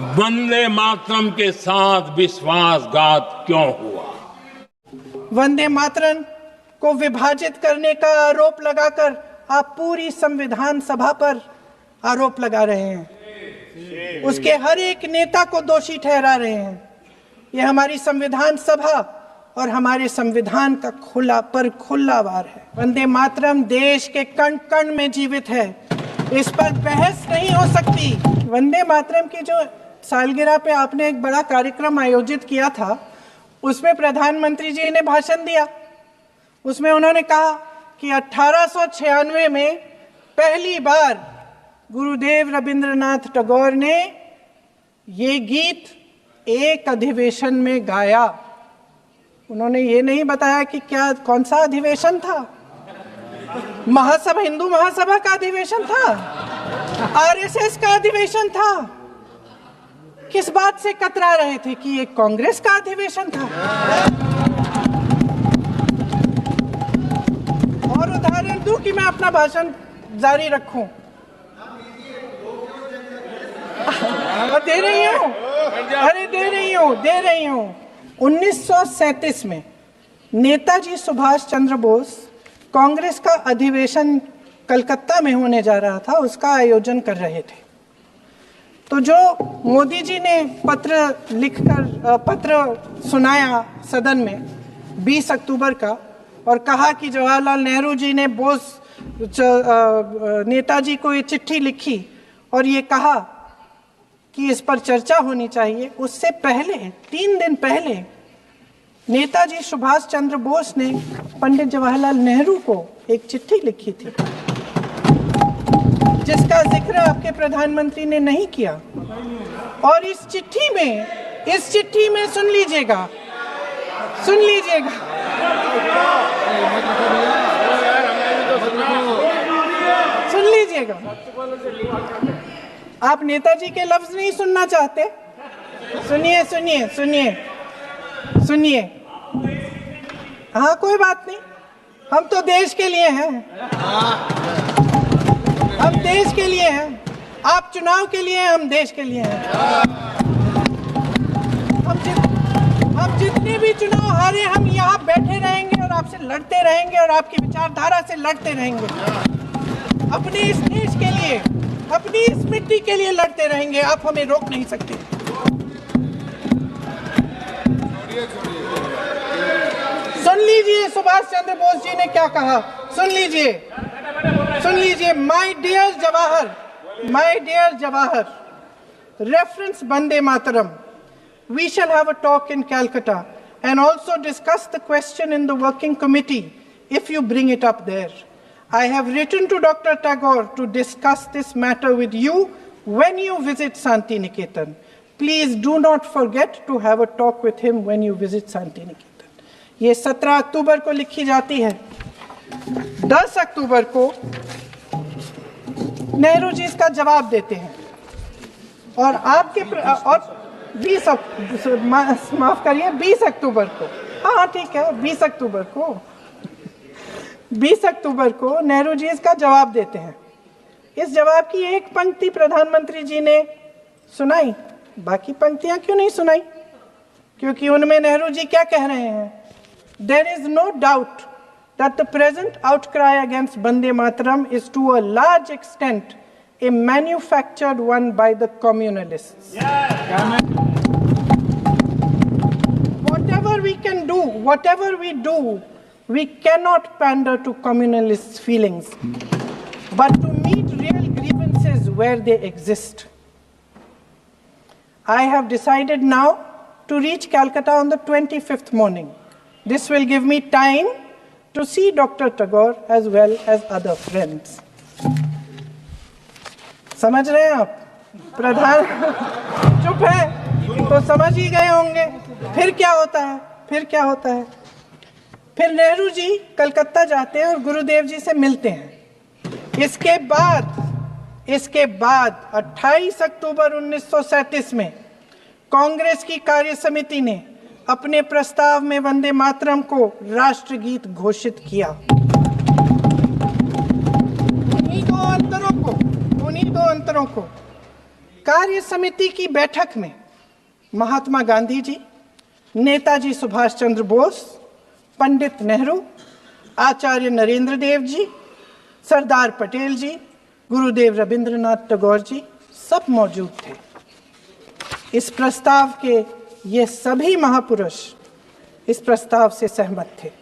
वंदे मातरम के साथ विश्वासघात क्यों हुआ? वंदे मातरम को विभाजित करने का आरोप लगाकर आप पूरी संविधान सभा पर आरोप लगा रहे हैं, उसके हर एक नेता को दोषी ठहरा रहे हैं। यह हमारी संविधान सभा और हमारे संविधान का खुला वार है। वंदे मातरम देश के कण कण में जीवित है, इस पर बहस नहीं हो सकती। वंदे मातरम की जो सालगिरह पे आपने एक बड़ा कार्यक्रम आयोजित किया था, उसमें प्रधानमंत्री जी ने भाषण दिया। उसमें उन्होंने कहा कि 1896 में पहली बार गुरुदेव रविंद्रनाथ टैगोर ने ये गीत एक अधिवेशन में गाया। उन्होंने ये नहीं बताया कि कौन सा अधिवेशन था। महासभा, हिंदू महासभा का अधिवेशन था, आरएसएस का अधिवेशन था। किस बात से कतरा रहे थे कि ये कांग्रेस का अधिवेशन था? और उदाहरण दूं कि मैं अपना भाषण जारी रखूं? दे रही हूं। 1937 में नेताजी सुभाष चंद्र बोस कांग्रेस का अधिवेशन कलकत्ता में होने जा रहा था, उसका आयोजन कर रहे थे। तो जो मोदी जी ने पत्र सुनाया सदन में 20 अक्टूबर का और कहा कि जवाहरलाल नेहरू जी ने नेताजी को ये चिट्ठी लिखी और ये कहा कि इस पर चर्चा होनी चाहिए, उससे पहले 3 दिन पहले नेताजी सुभाष चंद्र बोस ने पंडित जवाहरलाल नेहरू को एक चिट्ठी लिखी थी, जिसका जिक्र आपके प्रधानमंत्री ने नहीं किया। और इस चिट्ठी में सुन लीजिएगा, आप नेताजी के लफ्ज नहीं सुनना चाहते? सुनिए। हाँ, कोई बात नहीं, हम तो देश के लिए हैं। हम देश के लिए हैं, आप चुनाव के लिए हैं, हम देश के लिए हैं। हम जितने भी चुनाव हारे, हम यहाँ बैठे रहेंगे और आपसे लड़ते रहेंगे और आपकी विचारधारा से लड़ते रहेंगे। अपने इस देश के लिए, अपनी इस मिट्टी के लिए लड़ते रहेंगे। आप हमें रोक नहीं सकते। सुन लीजिए सुभाष चंद्र बोस जी ने क्या कहा, सुन लीजिए। My dear Jawahar, reference Vande Mataram. We shall have a talk in Calcutta and also discuss the question in the working committee if you bring it up there. I have written to Dr. Tagore to discuss this matter with you when you visit Santi Niketan. Please do not forget to have a talk with him when you visit Santi Niketan. ये 17 अक्टूबर को लिखी जाती है। 10 अक्टूबर को नेहरू जी इसका जवाब देते हैं और और 20 अक्टूबर को, हाँ ठीक है, 20 अक्टूबर को नेहरू जी इसका जवाब देते हैं। इस जवाब की एक पंक्ति प्रधानमंत्री जी ने सुनाई, बाकी पंक्तियां क्यों नहीं सुनाई? क्योंकि उनमें नेहरू जी क्या कह रहे हैं? There is no doubt that the present outcry against Vande Mataram is to a large extent a manufactured one by the communalists. Whatever we do, we cannot pander to communalists' feelings, but to meet real grievances where they exist. I have decided now to reach Calcutta on the 25th morning. This will give me time to see Dr. Tagore as well as other friends. समझ रहे हैं आप? प्रधान चुप है तो समझ ही गए होंगे। फिर क्या होता है? फिर नेहरू जी कलकत्ता जाते हैं और गुरुदेव जी से मिलते हैं। इसके बाद 28 अक्टूबर 1937 में कांग्रेस की कार्य समिति ने अपने प्रस्ताव में वंदे मातरम को राष्ट्रगीत घोषित किया। उन्हीं दो अंतरों को कार्य समिति की बैठक में महात्मा गांधी जी, नेताजी सुभाष चंद्र बोस, पंडित नेहरू, आचार्य नरेंद्र देव जी, सरदार पटेल जी, गुरुदेव रविंद्रनाथ टैगोर जी सब मौजूद थे। इस प्रस्ताव के ये सभी महापुरुष इस प्रस्ताव से सहमत थे।